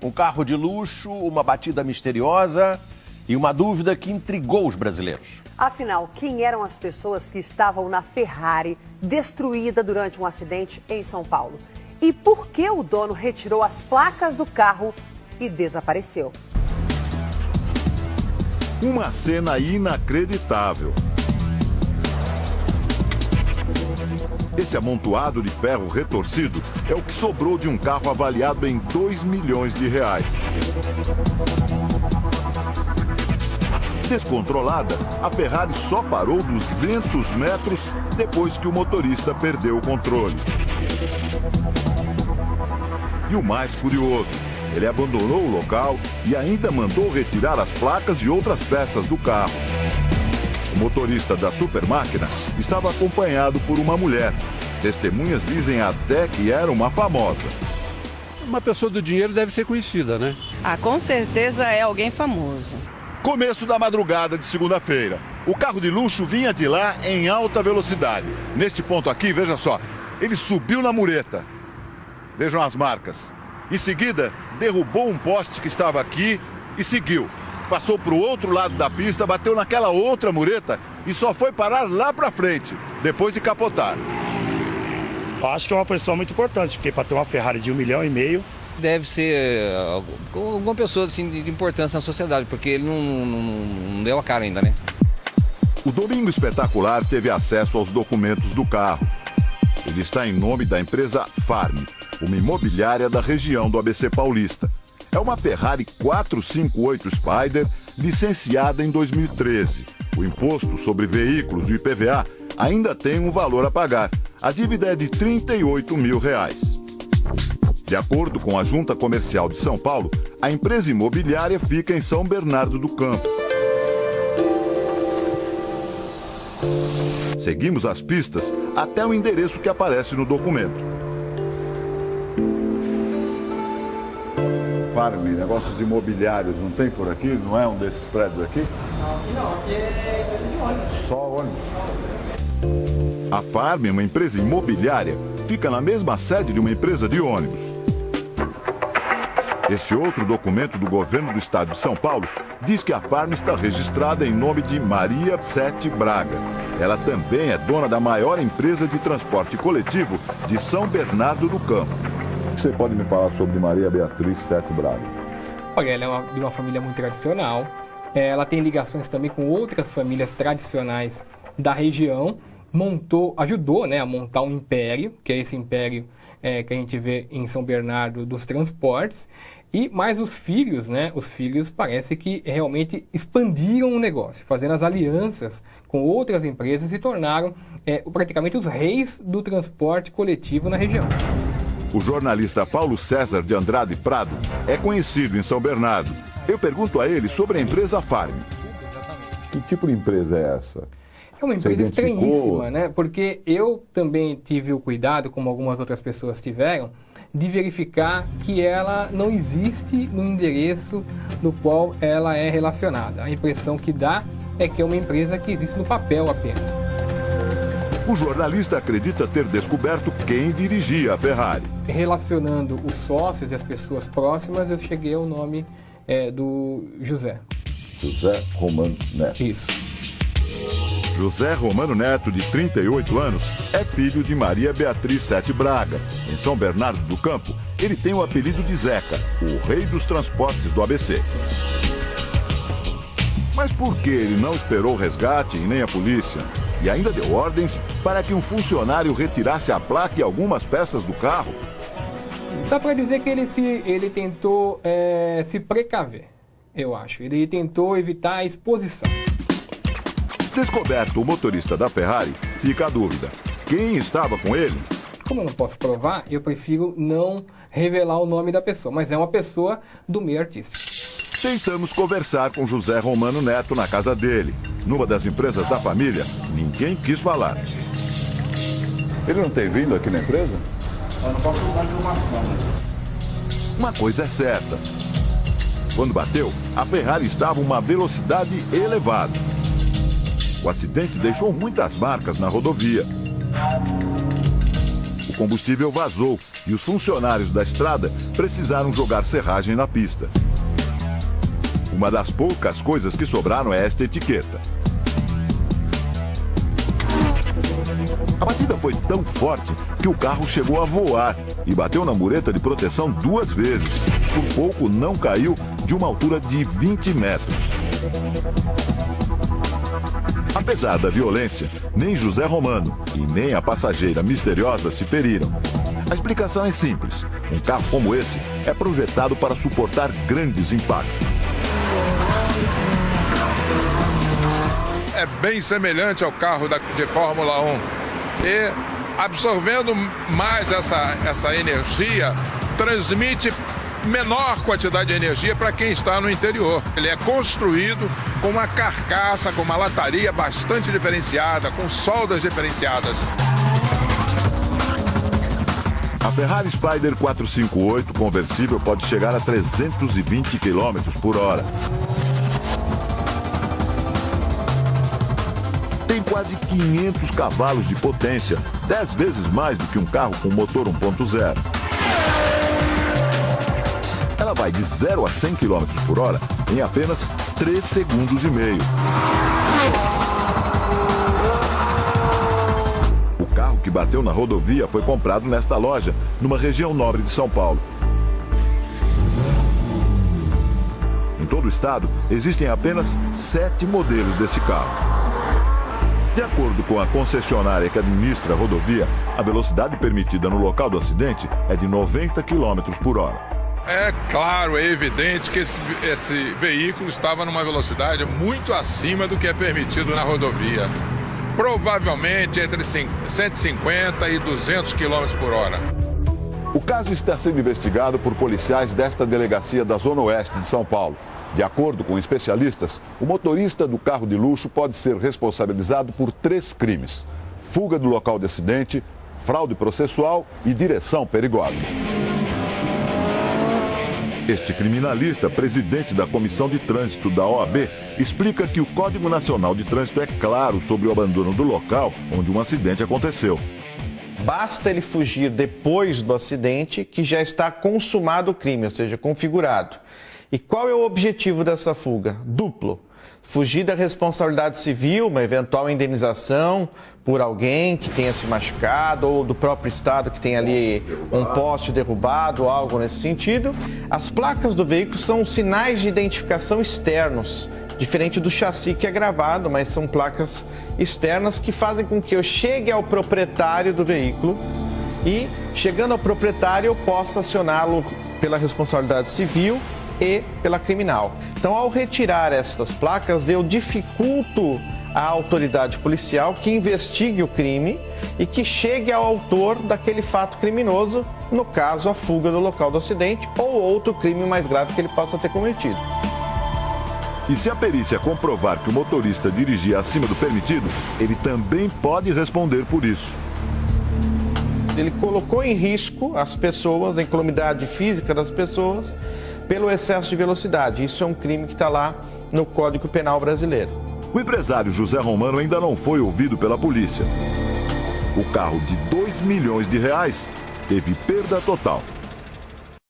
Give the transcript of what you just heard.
Um carro de luxo, uma batida misteriosa e uma dúvida que intrigou os brasileiros. Afinal, quem eram as pessoas que estavam na Ferrari destruída durante um acidente em São Paulo? E por que o dono retirou as placas do carro e desapareceu? Uma cena inacreditável. Esse amontoado de ferro retorcido é o que sobrou de um carro avaliado em R$2 milhões. Descontrolada, a Ferrari só parou 200 metros depois que o motorista perdeu o controle. E o mais curioso, ele abandonou o local e ainda mandou retirar as placas e outras peças do carro. O motorista da supermáquina estava acompanhado por uma mulher. Testemunhas dizem até que era uma famosa. Uma pessoa do dinheiro deve ser conhecida, né? Ah, com certeza é alguém famoso. Começo da madrugada de segunda-feira. O carro de luxo vinha de lá em alta velocidade. Neste ponto aqui, veja só, ele subiu na mureta. Vejam as marcas. Em seguida, derrubou um poste que estava aqui e seguiu. Passou para o outro lado da pista, bateu naquela outra mureta e só foi parar lá para frente, depois de capotar. Eu acho que é uma pessoa muito importante, porque para ter uma Ferrari de R$1,5 milhão... Deve ser alguma pessoa assim, de importância na sociedade, porque ele não deu a cara ainda, né? O Domingo Espetacular teve acesso aos documentos do carro. Ele está em nome da empresa Farm, uma imobiliária da região do ABC Paulista. É uma Ferrari 458 Spider, licenciada em 2013. O imposto sobre veículos e o IPVA ainda tem um valor a pagar. A dívida é de R$38 mil. De acordo com a Junta Comercial de São Paulo, a empresa imobiliária fica em São Bernardo do Campo. Seguimos as pistas até o endereço que aparece no documento. Farm, negócios imobiliários, não tem por aqui? Não é um desses prédios aqui? Não, aqui é coisa de ônibus. Só ônibus. A Farm, uma empresa imobiliária, fica na mesma sede de uma empresa de ônibus. Esse outro documento do governo do estado de São Paulo diz que a Farm está registrada em nome de Maria Sete Braga. Ela também é dona da maior empresa de transporte coletivo de São Bernardo do Campo. O que você pode me falar sobre Maria Beatriz Sete Braga? Olha, ela é de uma família muito tradicional. Ela tem ligações também com outras famílias tradicionais da região. Ajudou, né, a montar um império, que é esse império que a gente vê em São Bernardo dos transportes. E mais os filhos, né? Os filhos parece que realmente expandiram o negócio, fazendo as alianças com outras empresas e se tornaram praticamente os reis do transporte coletivo na região. O jornalista Paulo César de Andrade Prado é conhecido em São Bernardo. Eu pergunto a ele sobre a empresa Farm. Que tipo de empresa é essa? É uma empresa estranhíssima, né? Porque eu também tive o cuidado, como algumas outras pessoas tiveram, de verificar que ela não existe no endereço no qual ela é relacionada. A impressão que dá é que é uma empresa que existe no papel apenas. O jornalista acredita ter descoberto quem dirigia a Ferrari. Relacionando os sócios e as pessoas próximas, eu cheguei ao nome do José. José Romano Neto. Isso. José Romano Neto, de 38 anos, é filho de Maria Beatriz Sete Braga. Em São Bernardo do Campo, ele tem o apelido de Zeca, o rei dos transportes do ABC. Mas por que ele não esperou o resgate e nem a polícia? E ainda deu ordens para que um funcionário retirasse a placa e algumas peças do carro? Dá para dizer que ele tentou se precaver, eu acho. Ele tentou evitar a exposição. Descoberto o motorista da Ferrari, fica a dúvida. Quem estava com ele? Como eu não posso provar, eu prefiro não revelar o nome da pessoa, mas é uma pessoa do meio artístico. Tentamos conversar com José Romano Neto na casa dele. Numa das empresas da família, ninguém quis falar. Ele não tem vindo aqui na empresa? Eu não posso dar informação, né? Uma coisa é certa. Quando bateu, a Ferrari estava a uma velocidade elevada. O acidente deixou muitas marcas na rodovia. O combustível vazou e os funcionários da estrada precisaram jogar serragem na pista. Uma das poucas coisas que sobraram é esta etiqueta. A batida foi tão forte que o carro chegou a voar e bateu na mureta de proteção 2 vezes. Por pouco não caiu de uma altura de 20 metros. Apesar da violência, nem José Romano e nem a passageira misteriosa se feriram. A explicação é simples. Um carro como esse é projetado para suportar grandes impactos. É bem semelhante ao carro de Fórmula 1. E absorvendo mais essa energia, transmite menor quantidade de energia para quem está no interior. Ele é construído com uma carcaça, com uma lataria bastante diferenciada, com soldas diferenciadas. A Ferrari Spider 458 conversível pode chegar a 320 km por hora. Tem quase 500 cavalos de potência, 10 vezes mais do que um carro com motor 1.0. Ela vai de 0 a 100 km por hora em apenas 3 segundos e meio. O carro que bateu na rodovia foi comprado nesta loja, numa região nobre de São Paulo. Em todo o estado, existem apenas 7 modelos desse carro. De acordo com a concessionária que administra a rodovia, a velocidade permitida no local do acidente é de 90 km por hora. É claro, é evidente que esse veículo estava numa velocidade muito acima do que é permitido na rodovia. Provavelmente entre 150 e 200 km por hora. O caso está sendo investigado por policiais desta delegacia da Zona Oeste de São Paulo. De acordo com especialistas, o motorista do carro de luxo pode ser responsabilizado por 3 crimes: fuga do local de acidente, fraude processual e direção perigosa. Este criminalista, presidente da Comissão de Trânsito da OAB, explica que o Código Nacional de Trânsito é claro sobre o abandono do local onde um acidente aconteceu. Basta ele fugir depois do acidente que já está consumado o crime, ou seja, configurado. E qual é o objetivo dessa fuga? Duplo. Fugir da responsabilidade civil, uma eventual indenização por alguém que tenha se machucado ou do próprio Estado que tem ali um poste derrubado ou algo nesse sentido. As placas do veículo são sinais de identificação externos, diferente do chassi que é gravado, mas são placas externas que fazem com que eu chegue ao proprietário do veículo e, chegando ao proprietário, eu possa acioná-lo pela responsabilidade civil e pela criminal. Então, ao retirar estas placas, eu dificulto a autoridade policial que investigue o crime e que chegue ao autor daquele fato criminoso, no caso, a fuga do local do acidente ou outro crime mais grave que ele possa ter cometido. E se a perícia comprovar que o motorista dirigia acima do permitido, ele também pode responder por isso. Ele colocou em risco as pessoas, a incolumidade física das pessoas, pelo excesso de velocidade. Isso é um crime que está lá no Código Penal brasileiro. O empresário José Romano ainda não foi ouvido pela polícia. O carro de R$ 2 milhões teve perda total.